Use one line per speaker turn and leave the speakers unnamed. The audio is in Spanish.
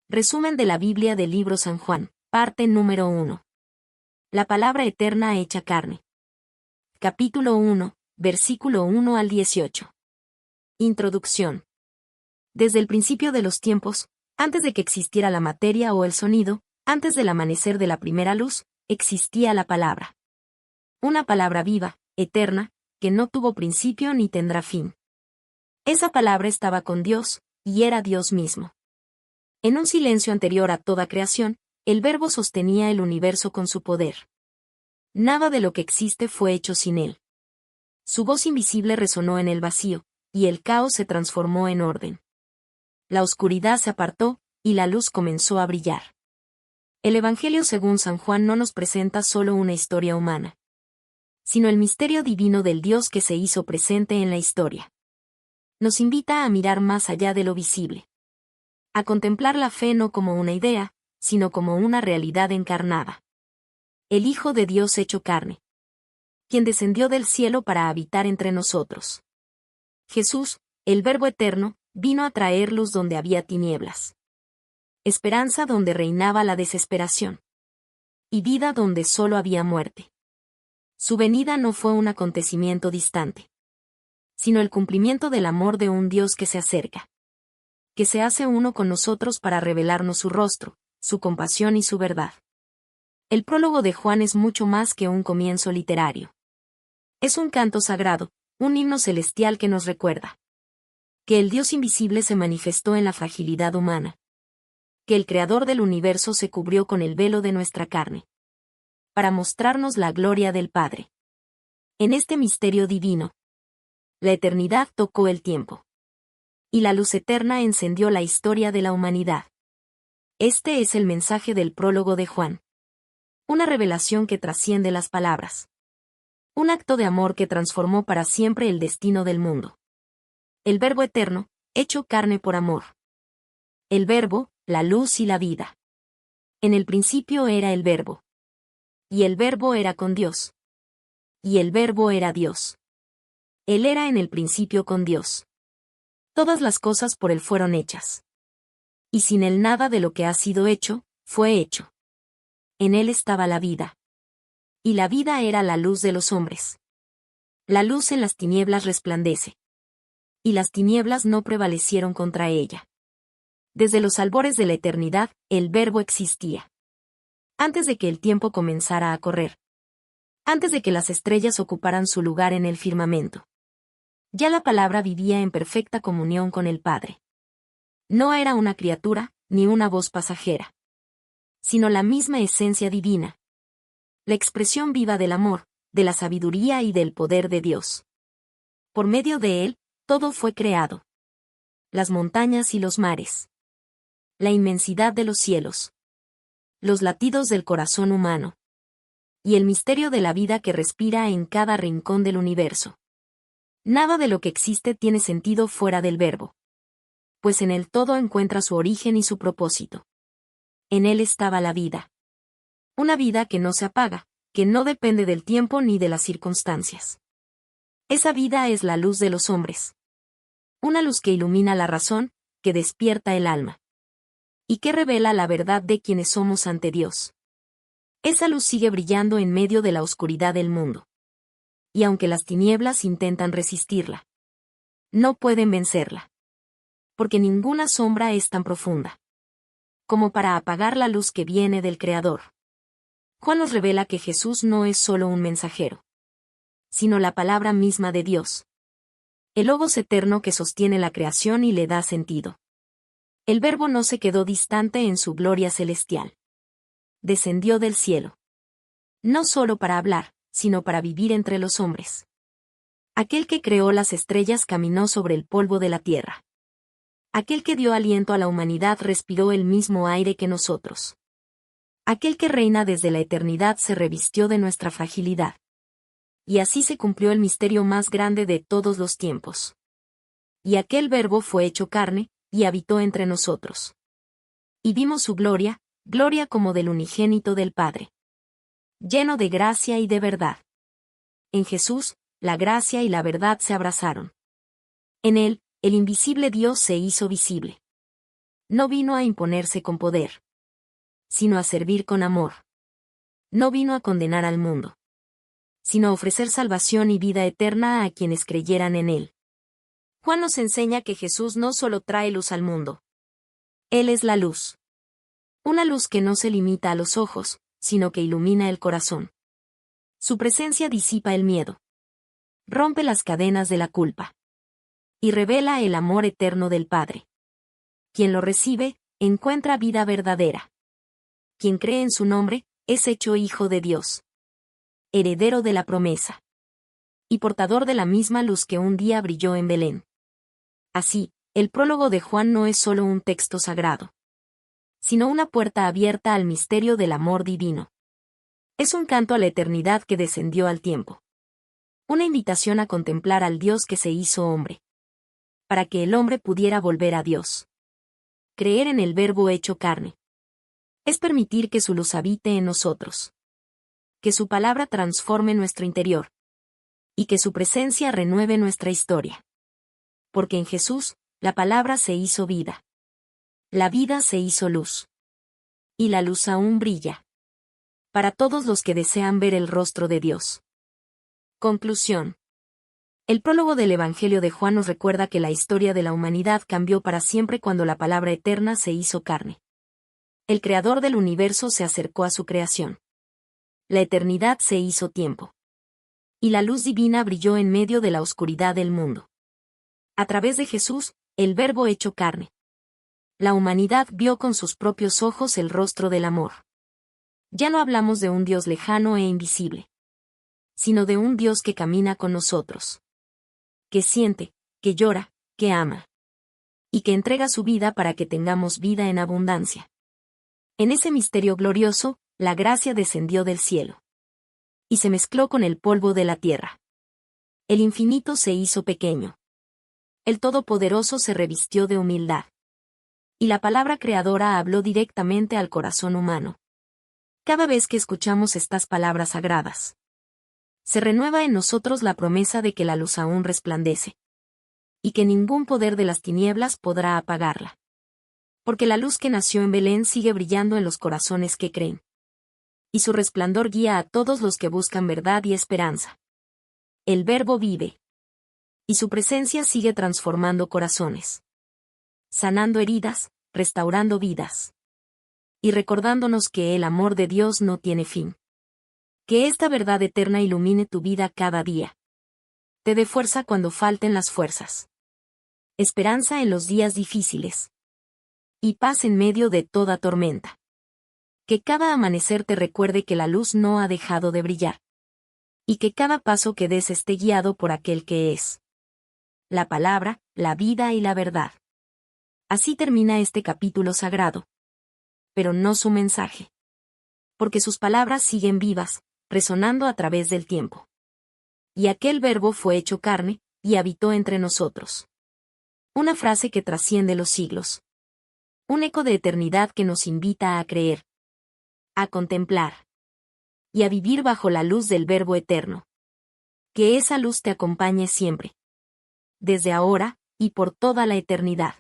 Resumen de la Biblia del libro San Juan, parte número 1. La palabra eterna hecha carne. Capítulo 1, versículo 1 al 18. Introducción. Desde el principio de los tiempos, antes de que existiera la materia o el sonido, antes del amanecer de la primera luz, existía la palabra. Una palabra viva, eterna, que no tuvo principio ni tendrá fin. Esa palabra estaba con Dios, y era Dios mismo. En un silencio anterior a toda creación, el Verbo sostenía el universo con su poder. Nada de lo que existe fue hecho sin él. Su voz invisible resonó en el vacío, y el caos se transformó en orden. La oscuridad se apartó, y la luz comenzó a brillar. El Evangelio según San Juan no nos presenta solo una historia humana, sino el misterio divino del Dios que se hizo presente en la historia. Nos invita a mirar más allá de lo visible. A contemplar la fe no como una idea, sino como una realidad encarnada. El Hijo de Dios hecho carne, quien descendió del cielo para habitar entre nosotros. Jesús, el Verbo eterno, vino a traer luz donde había tinieblas. Esperanza donde reinaba la desesperación. Y vida donde solo había muerte. Su venida no fue un acontecimiento distante, sino el cumplimiento del amor de un Dios que se acerca, que se hace uno con nosotros para revelarnos su rostro, su compasión y su verdad. El prólogo de Juan es mucho más que un comienzo literario. Es un canto sagrado, un himno celestial que nos recuerda que el Dios invisible se manifestó en la fragilidad humana, que el Creador del universo se cubrió con el velo de nuestra carne, para mostrarnos la gloria del Padre. En este misterio divino, la eternidad tocó el tiempo. Y la luz eterna encendió la historia de la humanidad. Este es el mensaje del prólogo de Juan. Una revelación que trasciende las palabras. Un acto de amor que transformó para siempre el destino del mundo. El Verbo eterno, hecho carne por amor. El Verbo, la luz y la vida. En el principio era el Verbo. Y el Verbo era con Dios. Y el Verbo era Dios. Él era en el principio con Dios. Todas las cosas por él fueron hechas. Y sin él nada de lo que ha sido hecho, fue hecho. En él estaba la vida. Y la vida era la luz de los hombres. La luz en las tinieblas resplandece. Y las tinieblas no prevalecieron contra ella. Desde los albores de la eternidad, el Verbo existía. Antes de que el tiempo comenzara a correr. Antes de que las estrellas ocuparan su lugar en el firmamento. Ya la palabra vivía en perfecta comunión con el Padre. No era una criatura, ni una voz pasajera, sino la misma esencia divina. La expresión viva del amor, de la sabiduría y del poder de Dios. Por medio de él, todo fue creado. Las montañas y los mares. La inmensidad de los cielos. Los latidos del corazón humano. Y el misterio de la vida que respira en cada rincón del universo. Nada de lo que existe tiene sentido fuera del Verbo. Pues en él todo encuentra su origen y su propósito. En él estaba la vida. Una vida que no se apaga, que no depende del tiempo ni de las circunstancias. Esa vida es la luz de los hombres. Una luz que ilumina la razón, que despierta el alma. Y que revela la verdad de quienes somos ante Dios. Esa luz sigue brillando en medio de la oscuridad del mundo. Y aunque las tinieblas intentan resistirla, no pueden vencerla. Porque ninguna sombra es tan profunda como para apagar la luz que viene del Creador. Juan nos revela que Jesús no es solo un mensajero, sino la palabra misma de Dios. El Logos eterno que sostiene la creación y le da sentido. El Verbo no se quedó distante en su gloria celestial. Descendió del cielo. No solo para hablar, sino para vivir entre los hombres. Aquel que creó las estrellas caminó sobre el polvo de la tierra. Aquel que dio aliento a la humanidad respiró el mismo aire que nosotros. Aquel que reina desde la eternidad se revistió de nuestra fragilidad. Y así se cumplió el misterio más grande de todos los tiempos. Y aquel Verbo fue hecho carne, y habitó entre nosotros. Y vimos su gloria, gloria como del unigénito del Padre. Lleno de gracia y de verdad. En Jesús, la gracia y la verdad se abrazaron. En él, el invisible Dios se hizo visible. No vino a imponerse con poder, sino a servir con amor. No vino a condenar al mundo, sino a ofrecer salvación y vida eterna a quienes creyeran en él. Juan nos enseña que Jesús no solo trae luz al mundo. Él es la luz. Una luz que no se limita a los ojos, sino que ilumina el corazón. Su presencia disipa el miedo, rompe las cadenas de la culpa y revela el amor eterno del Padre. Quien lo recibe, encuentra vida verdadera. Quien cree en su nombre, es hecho hijo de Dios, heredero de la promesa y portador de la misma luz que un día brilló en Belén. Así, el prólogo de Juan no es solo un texto sagrado, sino una puerta abierta al misterio del amor divino. Es un canto a la eternidad que descendió al tiempo. Una invitación a contemplar al Dios que se hizo hombre, para que el hombre pudiera volver a Dios. Creer en el Verbo hecho carne es permitir que su luz habite en nosotros, que su palabra transforme nuestro interior, y que su presencia renueve nuestra historia. Porque en Jesús, la palabra se hizo vida. La vida se hizo luz. Y la luz aún brilla. Para todos los que desean ver el rostro de Dios. Conclusión. El prólogo del Evangelio de Juan nos recuerda que la historia de la humanidad cambió para siempre cuando la palabra eterna se hizo carne. El creador del universo se acercó a su creación. La eternidad se hizo tiempo. Y la luz divina brilló en medio de la oscuridad del mundo. A través de Jesús, el Verbo hecho carne. La humanidad vio con sus propios ojos el rostro del amor. Ya no hablamos de un Dios lejano e invisible, sino de un Dios que camina con nosotros, que siente, que llora, que ama, y que entrega su vida para que tengamos vida en abundancia. En ese misterio glorioso, la gracia descendió del cielo y se mezcló con el polvo de la tierra. El infinito se hizo pequeño. El Todopoderoso se revistió de humildad. Y la palabra creadora habló directamente al corazón humano. Cada vez que escuchamos estas palabras sagradas, se renueva en nosotros la promesa de que la luz aún resplandece, y que ningún poder de las tinieblas podrá apagarla. Porque la luz que nació en Belén sigue brillando en los corazones que creen. Y su resplandor guía a todos los que buscan verdad y esperanza. El Verbo vive. Y su presencia sigue transformando corazones, sanando heridas, restaurando vidas. Y recordándonos que el amor de Dios no tiene fin. Que esta verdad eterna ilumine tu vida cada día. Te dé fuerza cuando falten las fuerzas. Esperanza en los días difíciles. Y paz en medio de toda tormenta. Que cada amanecer te recuerde que la luz no ha dejado de brillar. Y que cada paso que des esté guiado por aquel que es la palabra, la vida y la verdad. Así termina este capítulo sagrado. Pero no su mensaje. Porque sus palabras siguen vivas, resonando a través del tiempo. Y aquel Verbo fue hecho carne, y habitó entre nosotros. Una frase que trasciende los siglos. Un eco de eternidad que nos invita a creer, a contemplar, y a vivir bajo la luz del Verbo eterno. Que esa luz te acompañe siempre. Desde ahora, y por toda la eternidad.